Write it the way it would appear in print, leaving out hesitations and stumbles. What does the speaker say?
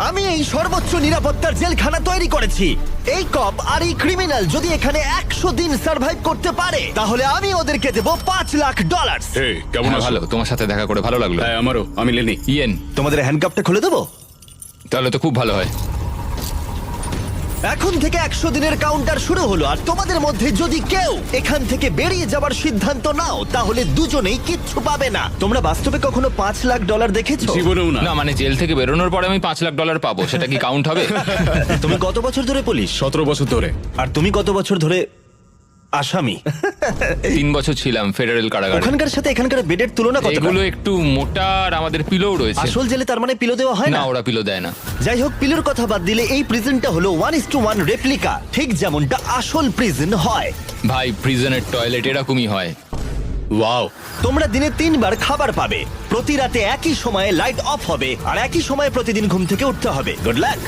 আমি এই সর্বোচ্চ নিরাপত্তার জেলখানা তৈরি করেছি। এই কপ আর এই ক্রিমিনাল যদি এখানে 100 দিন সার্ভাইভ করতে পারে তাহলে আমি ওদেরকে দেবো $5,00,000। হে কেমন হ্যাঁ, আছো? ভালো, তোমার সাথে দেখা করে ভালো লাগলো। হ্যাঁ আমারও, আমি লেনি। ইয়েন, তোমাদের হ্যান্ডকাপটা খুলে দেবো? তাহলে তো খুব ভালো হয়। এখন থেকে 100 দিনের কাউন্টার শুরু হলো, আর তোমাদের মধ্যে যদি কেউ এখান থেকে বেরিয়ে যাবার সিদ্ধান্ত নাও তাহলে দুজনেই কিচ্ছু পাবে না। তোমরা বাস্তবে কখনো $5,00,000 দেখেছো? জীবনেও না। না মানে জেল থেকে বেরোনোর পরে আমি $5,00,000 পাবো, সেটা কি কাউন্ট হবে? তুমি কত বছর ধরে পুলিশ? 17 বছর ধরে। আর তুমি কত বছর ধরে আসামি? 3 বছর ছিলাম ফেডারেল কারাগারে। ওখানকার সাথে এখানকার বেডের তুলনা কত? এগুলো একটু মোটা আর আমাদের পিলোও রয়েছে। আসল জেলে তার মানে পিলো দেওয়া হয় না, না? ওরা পিলো দেয় না। যাই হোক, পিলোর কথা বাদ দিলে এই প্রিজনটা হলো 1:1 রেপ্লিকা, ঠিক যেমনটা আসল প্রিজন হয়। ভাই, প্রিজনের টয়লেট এরকমই হয়। ওয়াও। তোমরা দিনে 3 বার খাবার পাবে, প্রতি রাতে একই সময়ে লাইট অফ হবে, আর একই সময়ে প্রতিদিন ঘুম থেকে উঠতে হবে। Good luck.